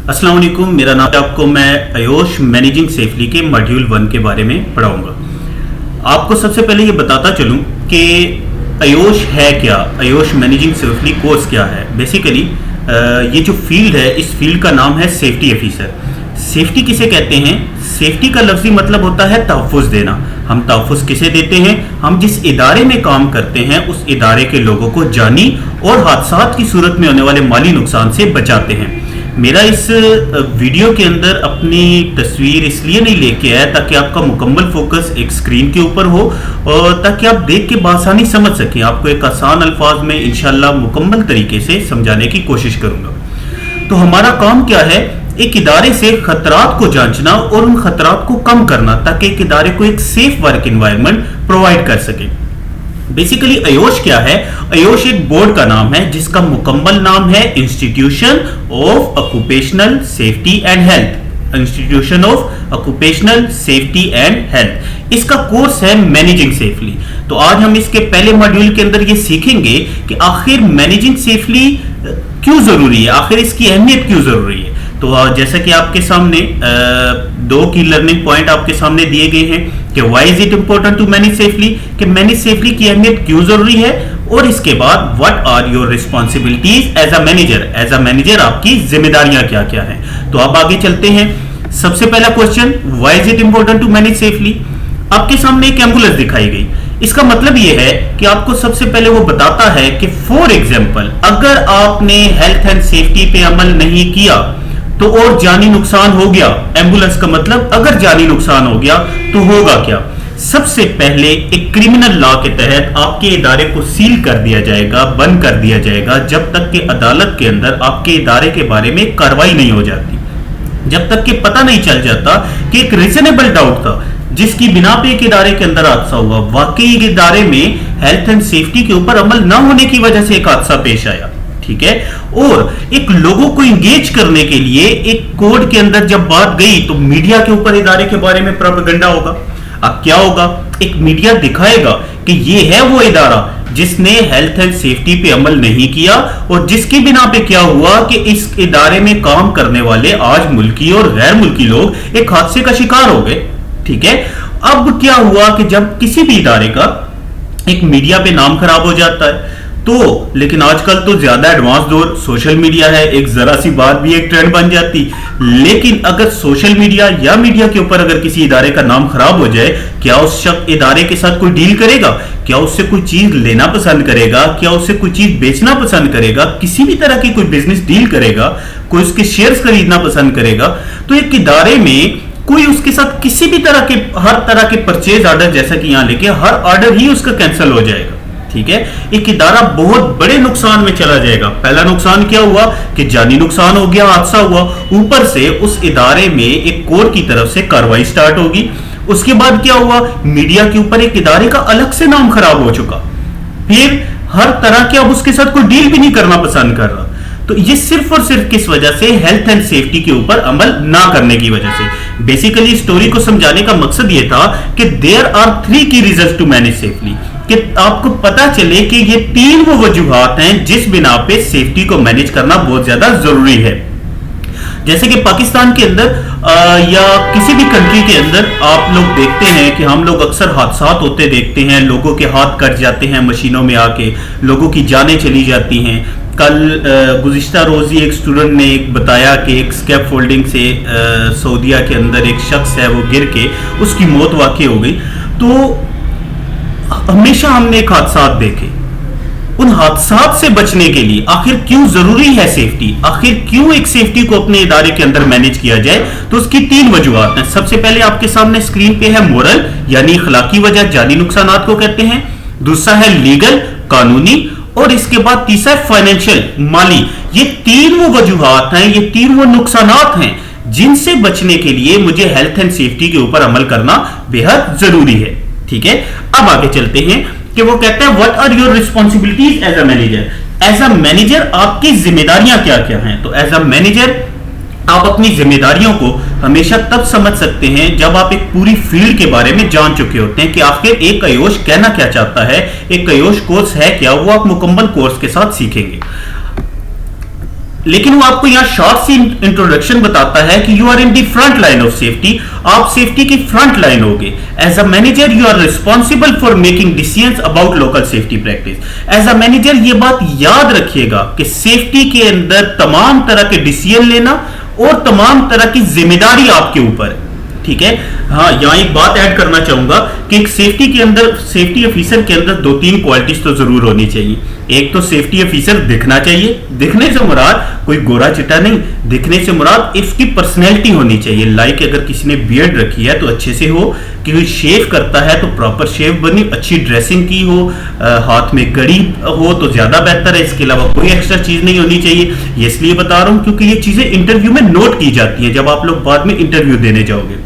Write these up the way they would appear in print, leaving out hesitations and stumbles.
अस्सलाम वालेकुम, मेरा नाम है। आपको मैं आयोश मैनेजिंग सेफली के मॉड्यूल 1 के बारे में पढ़ाऊंगा। आपको सबसे पहले ये बताता चलूं कि आयोश है क्या, आयोश मैनेजिंग सेफली कोर्स क्या है। बेसिकली ये जो फील्ड है, इस फील्ड का नाम है सेफ्टी ऑफिसर। सेफ्टी किसे कहते हैं? सेफ्टी का लफ्जी मतलब होता है तहफ़्फ़ुज़ देना। हम तहफ़्फ़ुज़ किसे देते हैं? हम जिस इदारे में काम करते हैं उस इदारे के लोगों को जानी और हादसात की सूरत में होने वाले माली नुकसान से बचाते हैं। मेरा इस वीडियो के अंदर अपनी तस्वीर इसलिए नहीं लेके आया ताकि आपका मुकम्मल फोकस एक स्क्रीन के ऊपर हो और ताकि आप देख के बासानी समझ सकें। आपको एक आसान अल्फाज में इंशाल्लाह मुकम्मल तरीके से समझाने की कोशिश करूंगा। तो हमारा काम क्या है? एक इदारे से खतरात को जांचना और उन खतरात को कम करना ताकि एक इदारे को एक सेफ वर्क एनवायरनमेंट प्रोवाइड कर सके। बेसिकली आयोश क्या है? आयोश एक बोर्ड का नाम है जिसका मुकम्मल नाम है institution of occupational safety and health. Institution of occupational safety and health, इसका कोर्स है मैनेजिंग सेफली। तो आज हम इसके पहले मॉड्यूल के अंदर ये सीखेंगे कि आखिर मैनेजिंग सेफली क्यों जरूरी है, आखिर इसकी अहमियत क्यों जरूरी है। तो जैसा कि आपके सामने दो की लर्निंग पॉइंट आपके सामने दिए गए हैं कि why is it important to manage safely, कि मैनेज सेफली की अहमियत क्यों जरूरी है, और इसके बाद what are your responsibilities as a manager. As a manager आपकी जिम्मेदारियां क्या क्या हैं। तो अब आगे चलते हैं। सबसे पहला question, why is it important to manage safely. आपके सामने एक एम्बुलेंस दिखाई गई। इसका मतलब यह है कि आपको सबसे पहले वो बताता है कि फॉर एग्जाम्पल अगर आपने हेल्थ एंड सेफ्टी पे अमल नहीं किया तो और जानी नुकसान हो गया। एम्बुलेंस का मतलब अगर जानी नुकसान हो गया तो होगा क्या? सबसे पहले एक क्रिमिनल लॉ के तहत आपके इदारे को सील कर दिया जाएगा, बंद कर दिया जाएगा, जब तक कि अदालत के अंदर आपके इदारे के बारे में कार्रवाई नहीं हो जाती, जब तक कि पता नहीं चल जाता कि एक रीजनेबल डाउट था जिसकी बिना पे एक इदारे के अंदर हादसा हुआ, वाकई एक इदारे में हेल्थ एंड सेफ्टी के ऊपर अमल न होने की वजह से एक हादसा पेश आया। ठीक है। और एक लोगों को इंगेज करने के लिए एक कोड के अंदर जब बात गई तो मीडिया के ऊपर इदारे के बारे में प्रोपेगेंडा होगा। अब क्या होगा? एक मीडिया दिखाएगा कि ये है वो इदारा जिसने हेल्थ एंड सेफ्टी पे अमल नहीं किया और जिसकी बिना पे क्या हुआ कि इस इदारे में काम करने वाले आज मुल्की और गैर मुल्की लोग एक हादसे का शिकार हो गए। ठीक है। अब क्या हुआ कि जब किसी भी इदारे का एक मीडिया पे नाम खराब हो जाता है तो, लेकिन आजकल तो ज्यादा एडवांस दौर सोशल मीडिया है, एक जरा सी बात भी एक ट्रेंड बन जाती। लेकिन अगर सोशल मीडिया या मीडिया के ऊपर अगर किसी इदारे का नाम खराब हो जाए, क्या उस शख्स इदारे के साथ कोई डील करेगा? क्या उससे कोई चीज लेना पसंद करेगा? क्या उससे कोई चीज बेचना पसंद करेगा? किसी भी तरह की कोई बिजनेस डील करेगा? कोई उसके शेयर्स खरीदना पसंद करेगा? तो एक इदारे में कोई उसके साथ किसी भी तरह के हर तरह के परचेज ऑर्डर जैसा कि यहां लेके हर ऑर्डर ही उसका कैंसिल हो जाएगा। ठीक है। एक इदारा बहुत बड़े नुकसान में चला जाएगा। पहला नुकसान क्या हुआ कि जानी नुकसान हो गया, हादसा हुआ, ऊपर से उस इदारे में एक कोर्ट की तरफ से कार्रवाई स्टार्ट होगी। उसके बाद क्या हुआ? मीडिया के ऊपर एक इदारे का अलग से नाम खराब हो चुका, फिर हर तरह के अब उसके साथ कोई डील भी नहीं करना पसंद कर रहा। तो ये सिर्फ और सिर्फ किस वजह से? हेल्थ एंड सेफ्टी के ऊपर अमल ना करने की वजह से। बेसिकली स्टोरी को समझाने का मकसद ये था कि देयर आर 3 की रीजंस टू मैनेज सेफली, कि आपको पता चले कि ये 3 वो वजूहात हैं जिस बिना पे सेफ्टी को मैनेज करना बहुत ज्यादा जरूरी है। जैसे कि पाकिस्तान के अंदर या किसी भी कंट्री के अंदर आप लोग देखते हैं कि हम लोग अक्सर हादसात होते देखते हैं, लोगों के हाथ कट जाते हैं मशीनों में आके, लोगों की जानें चली जाती हैं। कल गुज़िश्ता रोज ही एक स्टूडेंट ने एक बताया कि एक स्कैप फोल्डिंग से सऊदीया के अंदर एक शख्स है वो गिर के उसकी मौत वाक़ई हो गई। तो हमेशा हमने एक हादसात देखे, उन हादसात से बचने के लिए आखिर क्यों जरूरी है सेफ्टी, आखिर क्यों एक सेफ्टी को अपने इदारे के अंदर मैनेज किया जाए? तो उसकी 3 वजूहात हैं। सबसे पहले आपके सामने स्क्रीन पे है मोरल यानी अखलाकी वजह, जानी नुकसानात को कहते हैं। दूसरा है लीगल, कानूनी, और इसके बाद तीसरा है फाइनेंशियल, माली। ये 3 वो वजूहात हैं, ये 3 वो नुकसानात हैं जिनसे बचने के लिए मुझे हेल्थ एंड सेफ्टी के ऊपर अमल करना बेहद जरूरी है। ठीक है। अब आगे चलते हैं कि वो कहता है what are your responsibilities as a manager. As a manager आपकी जिम्मेदारियां क्या क्या हैं? तो एज अ मैनेजर आप अपनी जिम्मेदारियों को हमेशा तब समझ सकते हैं जब आप एक पूरी फील्ड के बारे में जान चुके होते हैं कि आखिर एक आयोश कहना क्या चाहता है, एक आयोश कोर्स है क्या, वो आप मुकम्मल कोर्स के साथ सीखेंगे। لیکن وہ آپ کو یہاں شارٹ سی انٹروڈکشن بتاتا ہے کہ you are in the front line of safety, آپ سیفٹی کی فرنٹ لائن ہوگے. As a manager you are responsible for making decisions about local safety practice. As a manager یہ بات یاد رکھیے گا کہ سیفٹی کے اندر تمام طرح کے ڈیسیژن لینا اور تمام طرح کی ذمہ داری آپ کے اوپر ہے. ٹھیک ہے. ہاں یہاں ایک بات ایڈ کرنا چاہوں گا کہ ایک سیفٹی کے اندر، سیفٹی آفیسر کے اندر 2-3 کوالٹیز تو ضرور ہونی چاہیے. ایک تو سیفٹی آفیسر دکھنا چاہیے، دکھنے سے مراد کوئی گورا چٹا نہیں، دکھنے سے مراد اس کی پرسنالٹی ہونی چاہیے. لائک اگر کسی نے بیئرڈ رکھی ہے تو اچھے سے ہو، کہ کوئی شیو کرتا ہے تو پراپر شیو بنی، اچھی ڈریسنگ کی ہو، ہاتھ میں گھڑی ہو تو زیادہ بہتر ہے. اس کے علاوہ کوئی ایکسٹرا چیز نہیں ہونی چاہیے. یہ اس لیے بتا رہا ہوں کیونکہ یہ چیزیں انٹرویو میں نوٹ کی جاتی ہیں جب آپ لوگ بعد میں انٹرویو دینے جاؤ گے.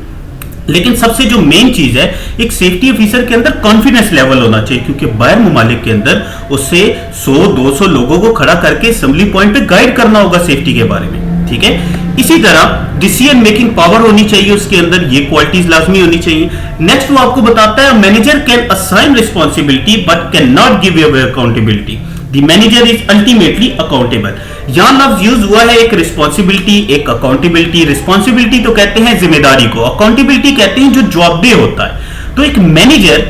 لیکن سب سے جو مین چیز ہے، ایک سیفٹی آفیسر کے اندر کانفیڈنس لیول ہونا چاہیے، کیونکہ باہر ممالک کے اندر اسے 100-200 لوگوں کو کھڑا کر کے اسمبلی پوائنٹ پہ گائیڈ کرنا ہوگا سیفٹی کے بارے میں. ٹھیک ہے. اسی طرح ڈیسیژن میکنگ پاور ہونی چاہیے اس کے اندر، یہ کوالٹیز لازمی ہونی چاہیے. نیکسٹ وہ آپ کو بتاتا ہے manager can assign responsibility but can not give away accountability. The manager is ultimately accountable. یہاں لفظ یوز ہوا ہے ایک ریسپانسبلٹی، ایک اکاؤنٹیبلٹی. ریسپانسبلٹی تو کہتے ہیں ذمہ داری کو، اکاؤنٹیبلٹی کہتے ہیں جو جواب دہ ہوتا ہے. تو ایک مینیجر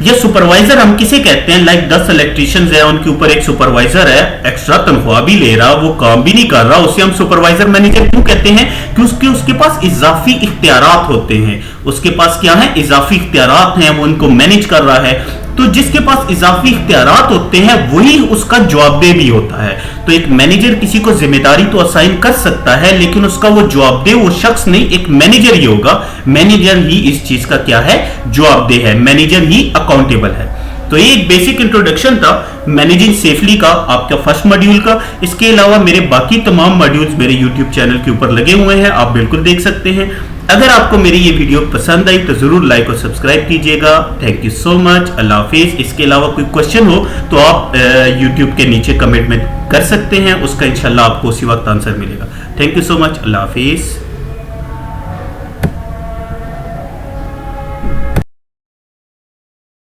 یا سپروائزر ہم کسے کہتے ہیں؟ لائک 10 الیکٹریشنز ہیں، ان کے اوپر ایک سپروائزر ہے، ایکسٹرا تنخواہ بھی لے رہا، وہ کام بھی نہیں کر رہا، اسے ہم سپروائزر مینیجر کیوں کہتے ہیں؟ کہ اس کے پاس اضافی اختیارات ہوتے ہیں. اس کے پاس کیا ہے؟ اضافی اختیارات ہیں، وہ ان کو مینیج کر رہا ہے. تو جس کے پاس اضافی اختیارات ہوتے ہیں وہی اس کا جواب دہ بھی ہوتا ہے. تو ایک مینیجر کسی کو ذمہ داری تو اسائن کر سکتا ہے، لیکن اس کا وہ جواب دہ وہ شخص نہیں، ایک مینیجر ہی ہوگا. مینیجر ہی اس چیز کا کیا ہے؟ جواب دہ ہے. مینیجر ہی اکاؤنٹیبل ہے. تو یہ ایک بیسک انٹروڈکشن تھا مینیجنگ سیفلی کا، آپ کا فرسٹ ماڈیول کا. اس کے علاوہ میرے باقی تمام ماڈیولز میرے یوٹیوب چینل کے اوپر لگے ہوئے ہیں، آپ بالکل دیکھ سکتے ہیں. اگر آپ کو میری یہ ویڈیو پسند آئی تو ضرور لائک اور سبسکرائب کیجئے گا. تھینک یو سو مچ. اللہ حافظ. اس کے علاوہ کوئی کوشچن ہو تو آپ یوٹیوب کے نیچے کمنٹ میں کر سکتے ہیں، اس کا انشاءاللہ آپ کو اسی وقت آنسر ملے گا. تھینک یو سو مچ. اللہ حافظ.